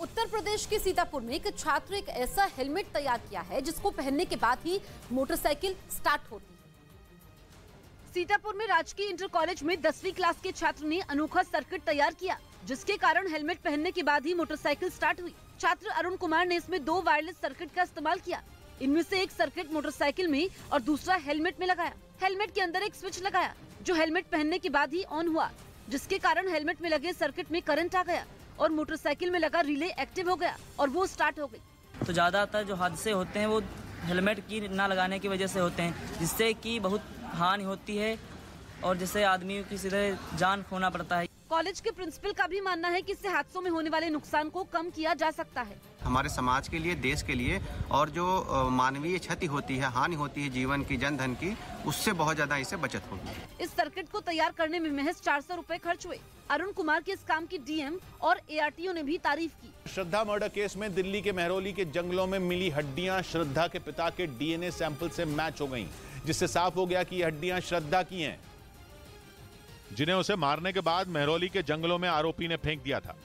उत्तर प्रदेश के सीतापुर में एक छात्र एक ऐसा हेलमेट तैयार किया है जिसको पहनने के बाद ही मोटरसाइकिल स्टार्ट होती है। सीतापुर में राजकीय इंटर कॉलेज में 10वीं क्लास के छात्र ने अनोखा सर्किट तैयार किया, जिसके कारण हेलमेट पहनने के बाद ही मोटरसाइकिल स्टार्ट हुई। छात्र अरुण कुमार ने इसमें 2 वायरलेस सर्किट का इस्तेमाल किया। इनमें से एक सर्किट मोटरसाइकिल में और दूसरा हेलमेट में लगाया। हेलमेट के अंदर एक स्विच लगाया जो हेलमेट पहनने के बाद ही ऑन हुआ, जिसके कारण हेलमेट में लगे सर्किट में करंट आ गया और मोटरसाइकिल में लगा रिले एक्टिव हो गया और वो स्टार्ट हो गई। तो ज्यादातर जो हादसे होते हैं वो हेलमेट की ना लगाने की वजह से होते हैं, जिससे कि बहुत हानि होती है और जिससे आदमी की सीधे जान खोना पड़ता है। कॉलेज के प्रिंसिपल का भी मानना है कि इससे हादसों में होने वाले नुकसान को कम किया जा सकता है। हमारे समाज के लिए, देश के लिए और जो मानवीय क्षति होती है, हानि होती है जीवन की, जन धन की, उससे बहुत ज्यादा इससे बचत होगी। इस सर्किट को तैयार करने में महज 400 रुपए खर्च हुए। अरुण कुमार के इस काम की डीएम और एआरटीओ ने भी तारीफ की। श्रद्धा मर्डर केस में दिल्ली के मेहरौली के जंगलों में मिली हड्डियां श्रद्धा के पिता के डीएनए सैंपल से मैच हो गईं, जिससे साफ हो गया कि ये हड्डियां श्रद्धा की हैं, जिन्हें उसे मारने के बाद मेहरौली के जंगलों में आरोपी ने फेंक दिया था।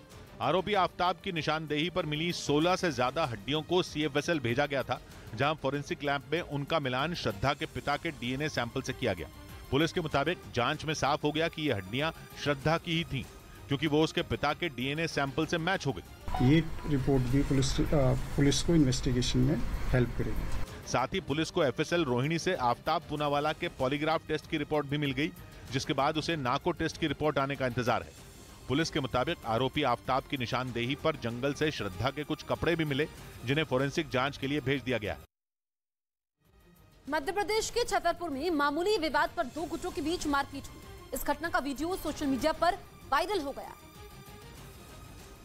आरोपी आफ्ताब की निशानदेही पर मिली 16 से ज्यादा हड्डियों को सीएफएसएल भेजा गया था, जहां फोरेंसिक लैब में उनका मिलान श्रद्धा के पिता के डीएनए सैंपल से किया गया। पुलिस के मुताबिक जांच में साफ हो गया कि ये हड्डियां श्रद्धा की ही थीं, क्योंकि वो उसके पिता के डीएनए सैंपल से मैच हो गई। ये रिपोर्ट भी पुलिस को इन्वेस्टिगेशन में हेल्प करेगी। साथ ही पुलिस को एफएसएल रोहिणी से आफ्ताब पूनावाला के पॉलीग्राफ टेस्ट की रिपोर्ट भी मिल गई, जिसके बाद उसे नाको टेस्ट की रिपोर्ट आने का इंतजार है। पुलिस के मुताबिक आरोपी आफ्ताब की निशानदेही पर जंगल से श्रद्धा के कुछ कपड़े भी मिले, जिन्हें फोरेंसिक जांच के लिए भेज दिया गया है। मध्य प्रदेश के छतरपुर में मामूली विवाद पर 2 गुटों के बीच मारपीट हुई। इस घटना का वीडियो सोशल मीडिया पर वायरल हो गया।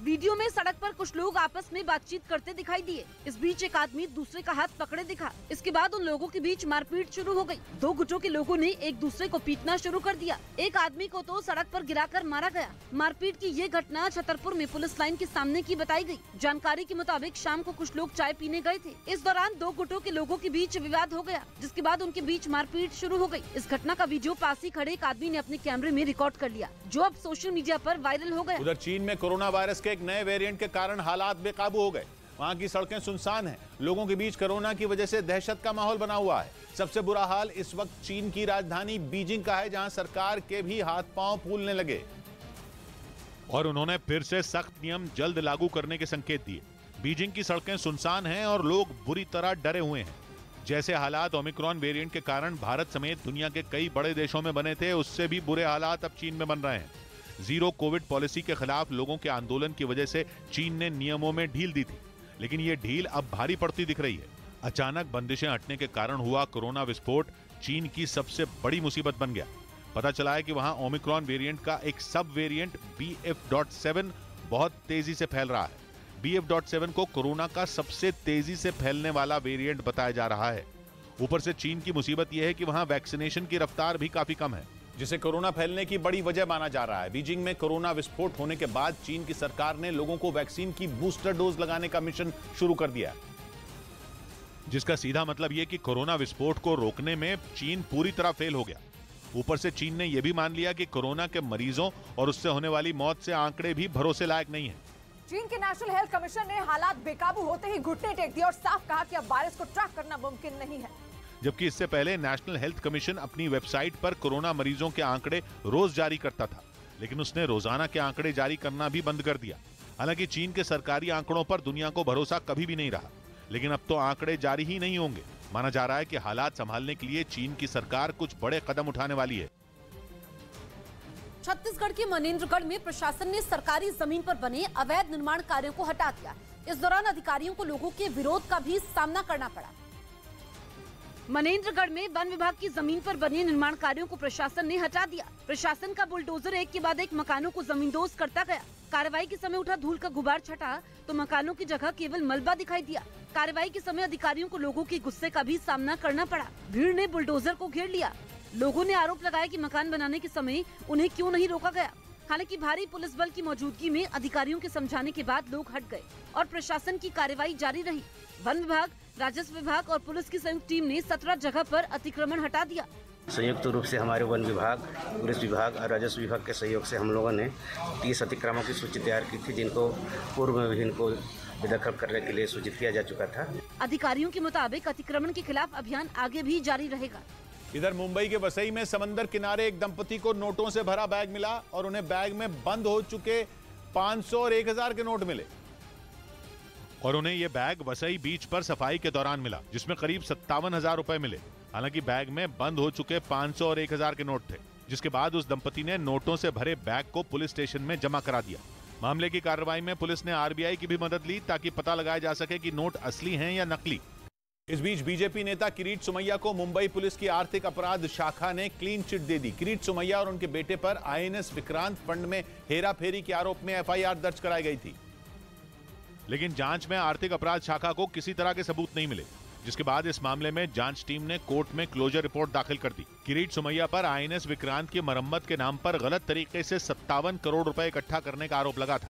वीडियो में सड़क पर कुछ लोग आपस में बातचीत करते दिखाई दिए। इस बीच एक आदमी दूसरे का हाथ पकड़े दिखा। इसके बाद उन लोगों के बीच मारपीट शुरू हो गई। 2 गुटों के लोगों ने एक दूसरे को पीटना शुरू कर दिया। एक आदमी को तो सड़क पर गिराकर मारा गया। मारपीट की ये घटना छतरपुर में पुलिस लाइन के सामने की बताई गई। जानकारी के मुताबिक शाम को कुछ लोग चाय पीने गए थे। इस दौरान 2 गुटों के लोगों के बीच विवाद हो गया, जिसके बाद उनके बीच मारपीट शुरू हो गई। इस घटना का वीडियो पास ही खड़े एक आदमी ने अपने कैमरे में रिकॉर्ड कर लिया, जो अब सोशल मीडिया पर वायरल हो गया। उधर चीन में कोरोना वायरस के एक नए वेरिएंट के कारण हालात बेकाबू हो गए। वहां की सड़कें सुनसान हैं। लोगों के बीच कोरोना की वजह से दहशत का माहौल बना हुआ है। सबसे बुरा हाल इस वक्त चीन की राजधानी बीजिंग का है, जहां सरकार के भी हाथ पांव फूलने लगे और उन्होंने फिर से सख्त नियम जल्द लागू करने के संकेत दिए। बीजिंग की सड़कें सुनसान हैं और लोग बुरी तरह डरे हुए हैं। जैसे हालात ओमिक्रॉन वेरिएंट के कारण भारत समेत दुनिया के कई बड़े देशों में बने थे, उससे भी बुरे हालात अब चीन में बन रहे हैं। जीरो कोविड पॉलिसी के खिलाफ लोगों के आंदोलन की वजह से चीन ने नियमों में ढील दी थी, लेकिन ये ढील अब भारी पड़ती दिख रही है। अचानक बंदिशें हटने के कारण हुआ कोरोना विस्फोट चीन की सबसे बड़ी मुसीबत बन गया। पता चला है कि वहां ओमिक्रॉन वेरिएंट का एक सब वेरिएंट BF.7 बहुत तेजी से फैल रहा है। BF.7 को कोरोना का सबसे तेजी से फैलने वाला वेरिएंट बताया जा रहा है। ऊपर से चीन की मुसीबत यह है कि वहां वैक्सीनेशन की रफ्तार भी काफी कम है, जिसे कोरोना फैलने की बड़ी वजह माना जा रहा है। बीजिंग में कोरोना विस्फोट होने के बाद चीन की सरकार ने लोगों को वैक्सीन की बूस्टर डोज लगाने का मिशन शुरू कर दिया, जिसका सीधा मतलब यह कि कोरोना विस्फोट को रोकने में चीन पूरी तरह फेल हो गया। ऊपर से चीन ने यह भी मान लिया कि कोरोना के मरीजों और उससे होने वाली मौत से आंकड़े भी भरोसे लायक नहीं है। चीन के नेशनल हेल्थ कमीशन ने हालात बेकाबू होते ही घुटने टेक दिए और साफ कहा कि अब वायरस को ट्रैक करना मुमकिन नहीं है। जबकि इससे पहले नेशनल हेल्थ कमीशन अपनी वेबसाइट पर कोरोना मरीजों के आंकड़े रोज जारी करता था, लेकिन उसने रोजाना के आंकड़े जारी करना भी बंद कर दिया। हालांकि चीन के सरकारी आंकड़ों पर दुनिया को भरोसा कभी भी नहीं रहा, लेकिन अब तो आंकड़े जारी ही नहीं होंगे। माना जा रहा है कि हालात संभालने के लिए चीन की सरकार कुछ बड़े कदम उठाने वाली है। छत्तीसगढ़ के मनेन्द्रगढ़ में प्रशासन ने सरकारी जमीन पर बने अवैध निर्माण कार्यों को हटा दिया। इस दौरान अधिकारियों को लोगों के विरोध का भी सामना करना पड़ा। मनेन्द्रगढ़ में वन विभाग की जमीन पर बने निर्माण कार्यों को प्रशासन ने हटा दिया। प्रशासन का बुलडोजर एक के बाद एक मकानों को जमींदोज करता गया। कार्रवाई के समय उठा धूल का गुबार छटा तो मकानों की जगह केवल मलबा दिखाई दिया। कार्रवाई के समय अधिकारियों को लोगं के गुस्से का भी सामना करना पड़ा। भीड़ ने बुलडोजर को घेर लिया। लोगों ने आरोप लगाया कि मकान बनाने के समय उन्हें क्यों नहीं रोका गया। हालांकि भारी पुलिस बल की मौजूदगी में अधिकारियों के समझाने के बाद लोग हट गए और प्रशासन की कार्रवाई जारी रही। वन विभाग, राजस्व विभाग और पुलिस की संयुक्त टीम ने 17 जगह पर अतिक्रमण हटा दिया। संयुक्त रूप से हमारे वन विभाग, पुलिस विभाग और राजस्व विभाग के सहयोग से हम लोगों ने 30 अतिक्रमणों की सूची तैयार की थी, जिनको पूर्व में भी इनको बेदखल करने के लिए सूचित किया जा चुका था। अधिकारियों के मुताबिक अतिक्रमण के खिलाफ अभियान आगे भी जारी रहेगा। इधर मुंबई के वसई में समंदर किनारे एक दंपति को नोटों से भरा बैग मिला और उन्हें बैग में बंद हो चुके 500 और 1000 के नोट मिले। और उन्हें यह बैग वसई बीच पर सफाई के दौरान मिला, जिसमें करीब 57,000 रुपए मिले। हालांकि बैग में बंद हो चुके 500 और 1000 के नोट थे, जिसके बाद उस दंपति ने नोटों से भरे बैग को पुलिस स्टेशन में जमा करा दिया। मामले की कार्रवाई में पुलिस ने आरबीआई की भी मदद ली ताकि पता लगाया जा सके कि नोट असली हैं या नकली। इस बीच बीजेपी नेता किरीट सोमैया को मुंबई पुलिस की आर्थिक अपराध शाखा ने क्लीन चिट दे दी। किरीट सोमैया और उनके बेटे पर आईएनएस विक्रांत फंड में हेराफेरी के आरोप में एफआईआर दर्ज कराई गई थी, लेकिन जांच में आर्थिक अपराध शाखा को किसी तरह के सबूत नहीं मिले, जिसके बाद इस मामले में जांच टीम ने कोर्ट में क्लोजर रिपोर्ट दाखिल कर दी। किरीट सोमैया पर आईएनएस विक्रांत की मरम्मत के नाम पर गलत तरीके से 57 करोड़ रुपए इकट्ठा करने का आरोप लगा था।